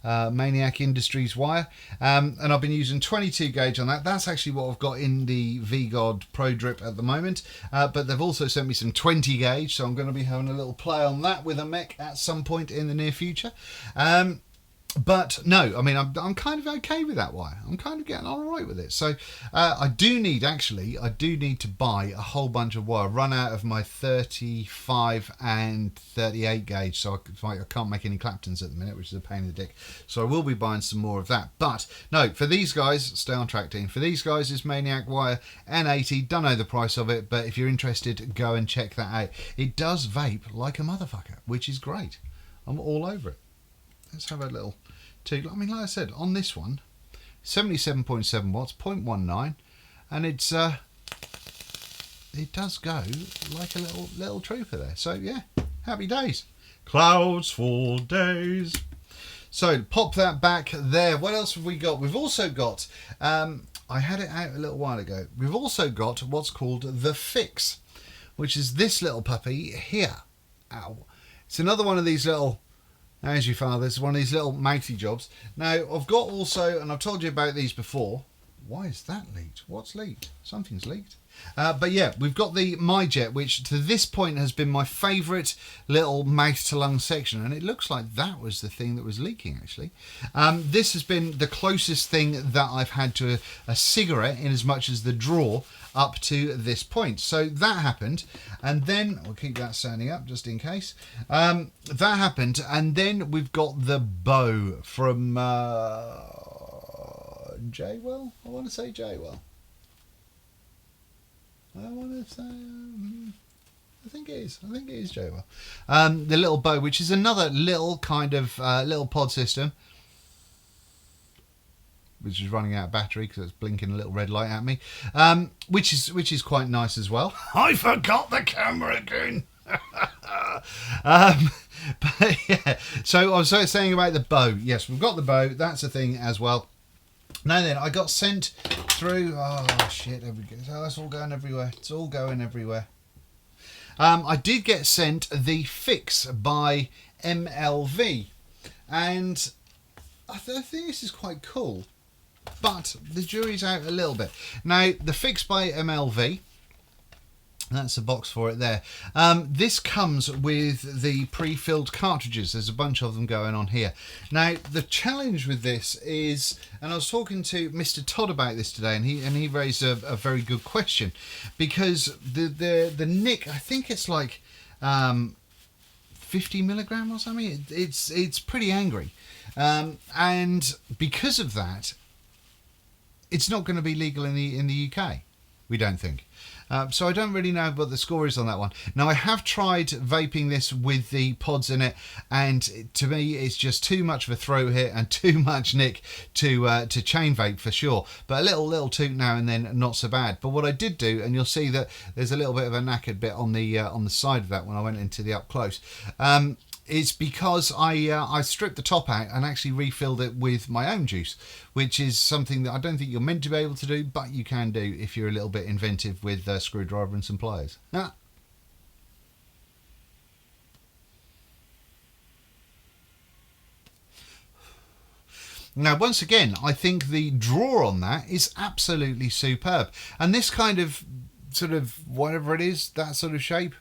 Speaker 1: Maniak Industries wire, and I've been using 22 gauge on that. That's actually what I've got in the VGOD Pro Drip at the moment, but they've also sent me some 20 gauge, so I'm going to be having a little play on that with a mech at some point in the near future. But no, I mean, I'm kind of okay with that wire. I'm kind of getting all right with it. So I do need to buy a whole bunch of wire, run out of my 35 and 38 gauge. So I can't make any Claptons at the minute, which is a pain in the dick. So I will be buying some more of that. But no, for these guys, stay on track, team. For these guys, is Maniak wire N80. Don't know the price of it, but if you're interested, go and check that out. It does vape like a motherfucker, which is great. I'm all over it. Let's have a little two. I mean, like I said, on this one, 77.7 watts, 0.19, and it's it does go like a little trooper there. So yeah, happy days. Clouds for days. So pop that back there. What else have we got? We've also got, I had it out a little while ago. We've also got what's called the Fix, which is this little puppy here. Ow. It's another one of these little, as you father, it's one of these little mouthy jobs. Now, I've got also, and I've told you about these before. Why is that leaked? What's leaked? Something's leaked. But yeah, we've got the MyJet, which to this point has been my favourite little mouth-to-lung section. And it looks like that was the thing that was leaking, actually. This has been the closest thing that I've had to a cigarette, in as much as the draw, up to this point. So that happened, and then I'll keep that standing up just in case. That happened, and then we've got the bow from Jaywell. I want to say Jaywell. I want to say, I think it is Jaywell. The little bow, which is another little kind of little pod system, which is running out of battery because it's blinking a little red light at me, which is quite nice as well. I forgot the camera again. But yeah, so I was saying about the bow. Yes, we've got the bow. That's a thing as well. Now then, I got sent through. Oh shit! Oh, it's all going everywhere. It's all going everywhere. I did get sent the Fix by MLV, and I think this is quite cool. but the jury's out a little bit. Now, the Fix by MLV, that's a box for it there. This comes with the pre-filled cartridges. There's a bunch of them going on here. Now, the challenge with this is, and I was talking to Mr. Todd about this today, and he raised a very good question, because the nick, I think it's like 50 milligram or something. It's pretty angry, and because of that, it's not going to be legal in the UK. We don't think. So I don't really know what the score is on that one. Now, I have tried vaping this with the pods in it, and to me it's just too much of a throat hit and too much nick to chain vape for sure. But a little toot now and then, not so bad. But what I did do, and you'll see that there's a little bit of a knackered bit on the side of that when I went into the up close. It's because I stripped the top out and actually refilled it with my own juice, which is something that I don't think you're meant to be able to do, but you can do if you're a little bit inventive with a screwdriver and some pliers. Now, once again, I think the draw on that is absolutely superb. And this kind of, sort of, whatever it is, that sort of shape,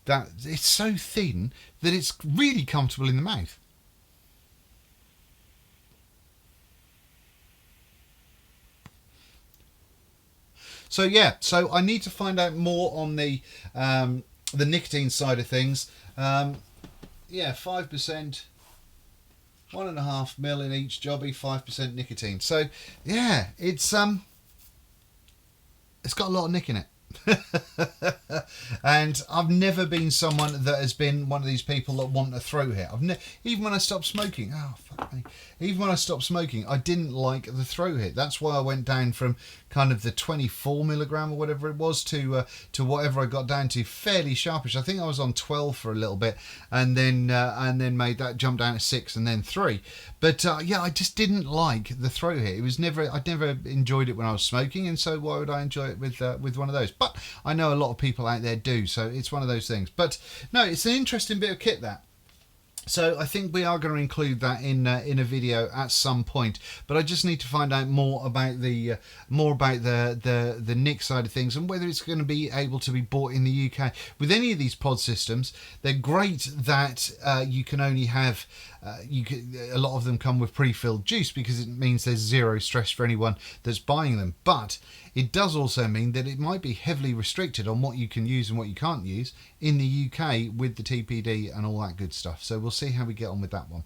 Speaker 1: that it's so thin that it's really comfortable in the mouth. So yeah, so I need to find out more on the nicotine side of things. Yeah, 5%, 1.5 mil in each jobby, 5% nicotine. So yeah, it's got a lot of nick in it. And I've never been someone that has been one of these people that want a throat hit. Even when I stopped smoking, even when I stopped smoking, I didn't like the throat hit. That's why I went down from kind of the 24 milligram or whatever it was to whatever I got down to, fairly sharpish. I think I was on 12 for a little bit, and then made that jump down to 6 and then 3. But yeah, I just didn't like the throat hit. It was I'd never enjoyed it when I was smoking, and so why would I enjoy it with one of those? But I know a lot of people out there do, so it's one of those things. But no, it's an interesting bit of kit, that. So I think we are going to include that in a video at some point, but I just need to find out more about the nick side of things, and whether it's going to be able to be bought in the UK. With any of these pod systems, they're great that you can only have a lot of them come with pre-filled juice, because it means there's zero stress for anyone that's buying them. But it does also mean that it might be heavily restricted on what you can use and what you can't use in the UK with the TPD and all that good stuff. So we'll see how we get on with that one.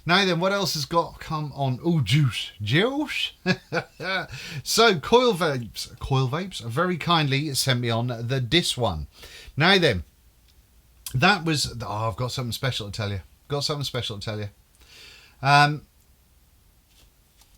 Speaker 1: Now then, what else has got come on? Oh, juice. So Coil Vapes very kindly sent me on this one. Now then, that was, I've got something special to tell you.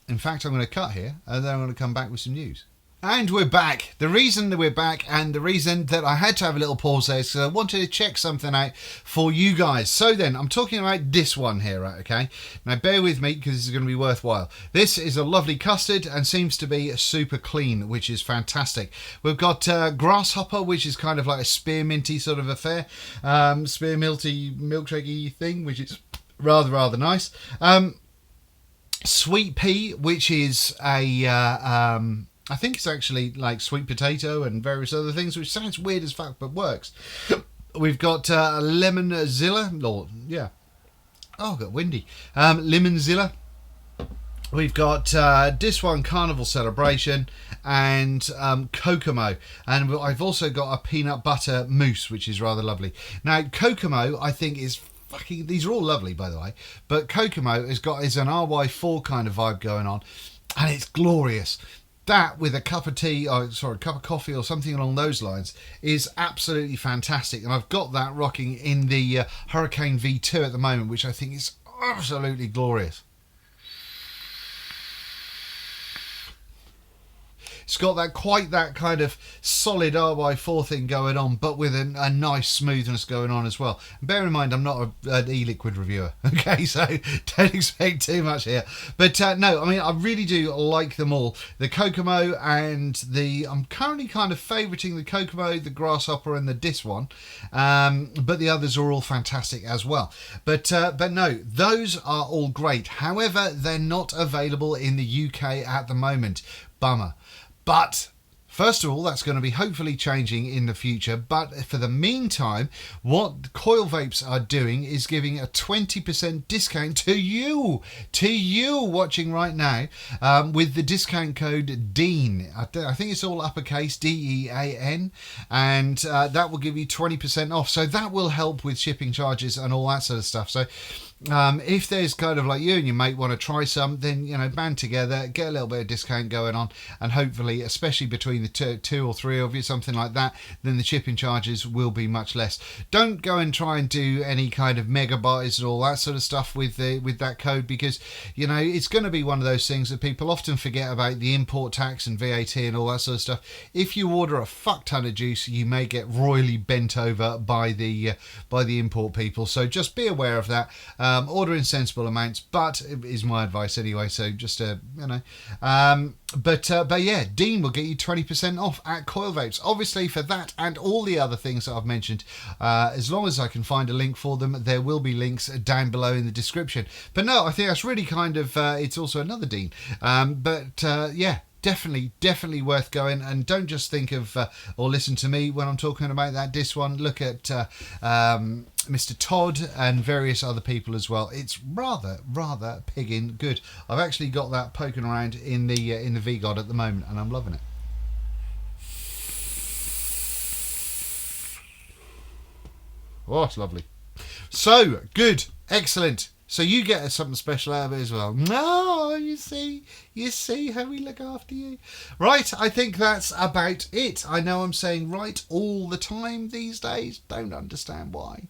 Speaker 1: In fact, I'm going to cut here, and then I'm going to come back with some news. And we're back. The reason that we're back, and the reason that I had to have a little pause there, is because I wanted to check something out for you guys. So then, I'm talking about this one here, right, okay? Now, bear with me, because this is going to be worthwhile. This is a lovely custard, and seems to be super clean, which is fantastic. We've got Grasshopper, which is kind of like a spearminty sort of affair. Spearminty milkshakey thing, which is rather nice. Sweet Pea, which is a... I think it's actually like sweet potato and various other things, which sounds weird as fuck, but works. We've got Lemonzilla, or yeah, oh, got windy. Lemonzilla. We've got this one, Carnival Celebration, and Kokomo, and I've also got a peanut butter mousse, which is rather lovely. Now, Kokomo, I think is fucking. These are all lovely, by the way, but Kokomo is an RY4 kind of vibe going on, and it's glorious. That with a cup of tea, a cup of coffee or something along those lines is absolutely fantastic. And I've got that rocking in the Hurricane V2 at the moment, which I think is absolutely glorious. It's got that quite that kind of solid R4 thing going on, but with a nice smoothness going on as well. And bear in mind, I'm not an e-liquid reviewer, okay, so don't expect too much here. But no, I mean, I really do like them all. The Kokomo and I'm currently kind of favouriting the Kokomo, the Grasshopper and the Dis one, but the others are all fantastic as well. But no, those are all great. However, they're not available in the UK at the moment. Bummer. But first of all, that's going to be hopefully changing in the future. But for the meantime, what Coil Vapes are doing is giving a 20% discount to you watching right now, with the discount code DEAN. I think it's all uppercase, DEAN, and that will give you 20% off. So that will help with shipping charges and all that sort of stuff. So if there's kind of like you and your mate want to try some, then, you know, band together, get a little bit of discount going on, and hopefully, especially between the two or three of you, something like that, then the shipping charges will be much less. Don't go and try and do any kind of mega buys and all that sort of stuff with that code, because, you know, it's going to be one of those things that people often forget about, the import tax and VAT and all that sort of stuff. If you order a fuck ton of juice, you may get royally bent over by the import people. So just be aware of that. Order in sensible amounts, but it is my advice anyway. So just you know, but yeah, Dean will get you 20% off at Coil Vapes. Obviously, for that and all the other things that I've mentioned, as long as I can find a link for them, there will be links down below in the description. But no, I think that's really kind of it's also another Dean. Yeah. Definitely worth going, and don't just think of or listen to me when I'm talking about that Dis one. Look at Mr. Todd and various other people as well. It's rather pigging good. I've actually got that poking around in the VGOD at the moment, and I'm loving it. Oh, it's lovely. So good, excellent. So you get something special out of it as well. No, you see how we look after you. Right, I think that's about it. I know I'm saying right all the time these days. Don't understand why.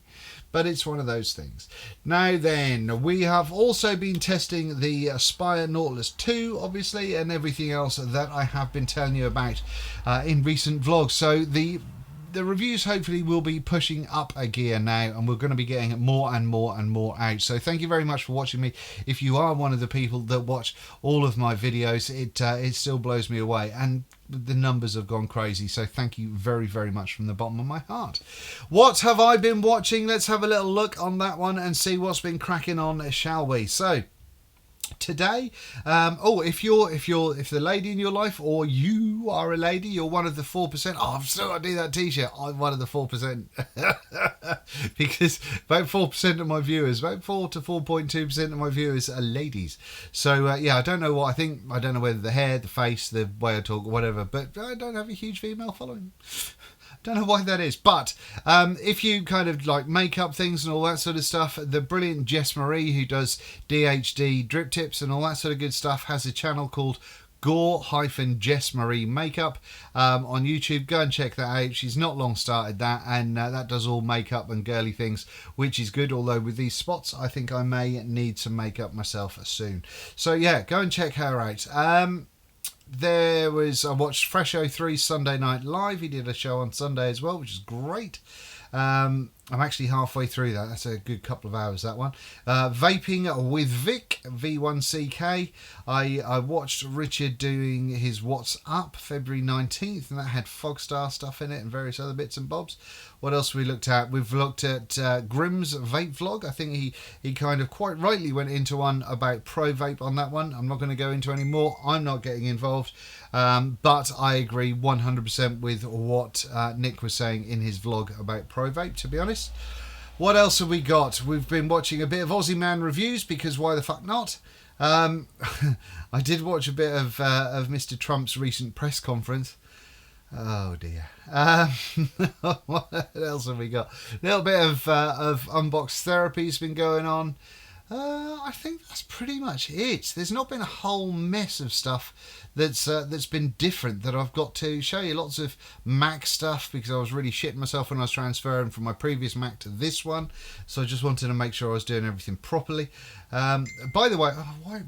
Speaker 1: But it's one of those things. Now then, we have also been testing the Aspire Nautilus 2, obviously, and everything else that I have been telling you about in recent vlogs. So the reviews hopefully will be pushing up a gear now, and we're going to be getting more and more out. So thank you very much for watching me. If you are one of the people that watch all of my videos, it still blows me away, and the numbers have gone crazy. So thank you very much from the bottom of my heart. What have I been watching? Let's have a little look on that one and see what's been cracking on, shall we? So today, if the lady in your life, or you are a lady, you're one of the 4%. Oh, I've still got to do that t-shirt. I'm one of the 4%. Because about 4% of my viewers, about 4 to 4.2% of my viewers are ladies. So yeah, I don't know what I think. I don't know whether the hair, the face, the way I talk, whatever, but I don't have a huge female following. Don't know why that is, but if you kind of like makeup things and all that sort of stuff, the brilliant Jess Marie, who does DHD drip tips and all that sort of good stuff, has a channel called Gore-Jess Marie Makeup on YouTube. Go and check that out. She's not long started that, and that does all makeup and girly things, which is good. Although with these spots, I think I may need some makeup myself soon. So yeah, go and check her out. I watched Fresh 03 Sunday Night Live. He did a show on Sunday as well, which is great. I'm actually halfway through that. That's a good couple of hours, that one. Vaping with Vic, V1CK. I watched Richard doing his What's Up February 19th, and that had Fogstar stuff in it and various other bits and bobs. What else have we looked at? We've looked at Grimm's vape vlog. I think he kind of quite rightly went into one about Pro Vape on that one. I'm not going to go into any more. I'm not getting involved. But I agree 100% with what Nick was saying in his vlog about Pro Vape, to be honest. What else have we got? We've been watching a bit of Aussie Man reviews, because why the fuck not? I did watch a bit of Mr. Trump's recent press conference. Oh dear. What else have we got? A little bit of unbox therapy has been going on. I think that's pretty much it. There's not been a whole mess of stuff that's been different that I've got to show you. Lots of Mac stuff because I was really shitting myself when I was transferring from my previous Mac to this one, so I just wanted to make sure I was doing everything properly. By the way,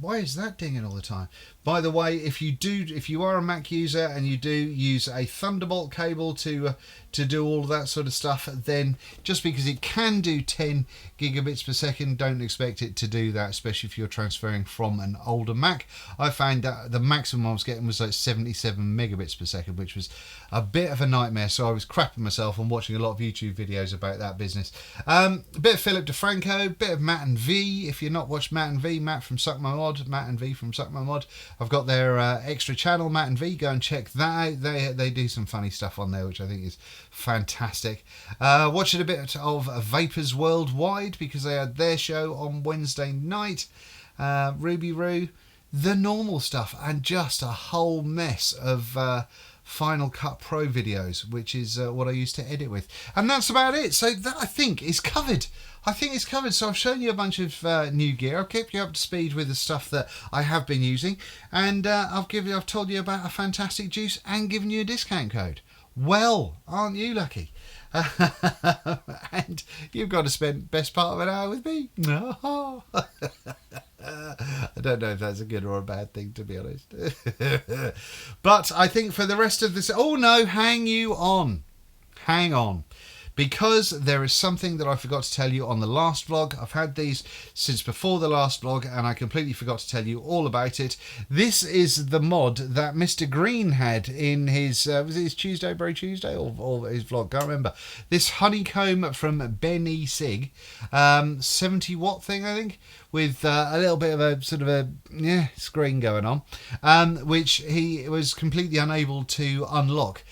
Speaker 1: why is that dinging all the time? By the way, if you are a Mac user and you do use a Thunderbolt cable to do all that sort of stuff, then just because it can do 10 gigabits per second, don't expect it to do that, especially if you're transferring from an older Mac. I found that the maximum I was getting was like 77 megabits per second, which was a bit of a nightmare, so I was crapping myself and watching a lot of YouTube videos about that business. A bit of Philip DeFranco, bit of Matt and V. If you're not watched Matt and V, Matt from Suck My Mod, Matt and V from Suck My Mod, I've got their extra channel, Matt and V. Go and check that out. They do some funny stuff on there, which I think is fantastic. Watching a bit of Vapors Worldwide because they had their show on Wednesday night. Ruby Roo, the normal stuff, and just a whole mess of Final Cut Pro videos, which is what I used to edit with. And that's about it. So that, I think, is covered. So I've shown you a bunch of new gear. I've kept you up to speed with the stuff that I have been using, and I've told you about a fantastic juice and given you a discount code. Well, aren't you lucky? And you've got to spend best part of an hour with me. No. I don't know if that's a good or a bad thing, to be honest. But I think for the rest of this... Oh no, hang on. Because there is something that I forgot to tell you on the last vlog. I've had these since before the last vlog and I completely forgot to tell you all about it. This is the mod that Mr. Green had in his, was it his Tuesday or his vlog? Can't remember. This honeycomb from Benny Sig, 70 watt thing, I think, with a little bit of a sort of a screen going on, which he was completely unable to unlock.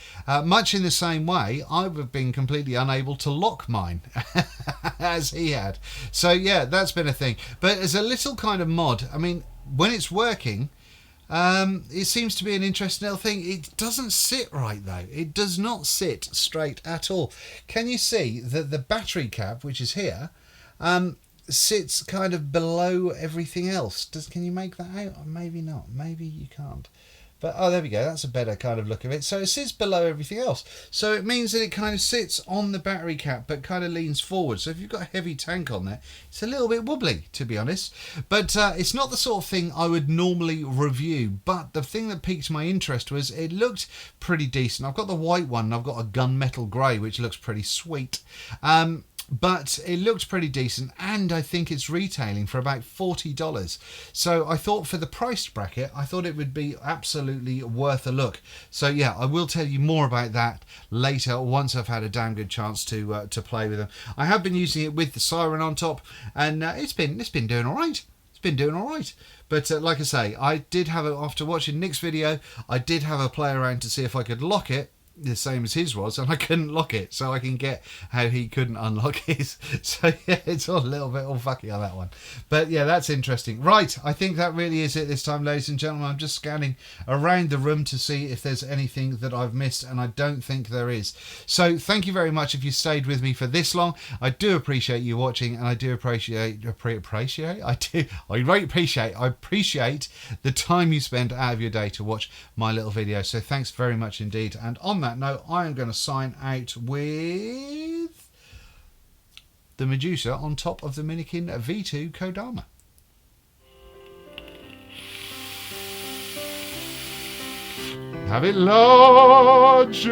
Speaker 1: Much in the same way, I've been completely unable to lock mine, as he had. So yeah, that's been a thing. But as a little kind of mod, I mean, when it's working, it seems to be an interesting little thing. It doesn't sit right though. It does not sit straight at all. Can you see that the battery cap, which is here, sits kind of below everything else? Can you make that out? Or maybe not. Maybe you can't. But oh, there we go. That's a better kind of look of it. So it sits below everything else. So it means that it kind of sits on the battery cap, but kind of leans forward. So if you've got a heavy tank on there, it's a little bit wobbly, to be honest. But it's not the sort of thing I would normally review. But the thing that piqued my interest was it looked pretty decent. I've got the white one, and I've got a gunmetal grey, which looks pretty sweet. But it looked pretty decent, and I think it's retailing for about $40. So I thought for the price bracket, I thought it would be absolutely worth a look. So yeah, I will tell you more about that later once I've had a damn good chance to play with them. I have been using it with the Siren on top, and it's been doing all right. It's been doing all right. But like I say, I did have after watching Nick's video, I did have a play around to see if I could lock it, the same as his was, and I couldn't lock it, so I can get how he couldn't unlock his. So yeah, it's all a little bit all fucky on that one. But yeah, that's interesting. Right, I think that really is it this time, ladies and gentlemen. I'm just scanning around the room to see if there's anything that I've missed, and I don't think there is. So thank you very much if you stayed with me for this long. I do appreciate you watching, and I do appreciate the time you spend out of your day to watch my little video. So thanks very much indeed. And on that note, I am going to sign out with the Medusa on top of the Minikin V2 Kodama. Have it large!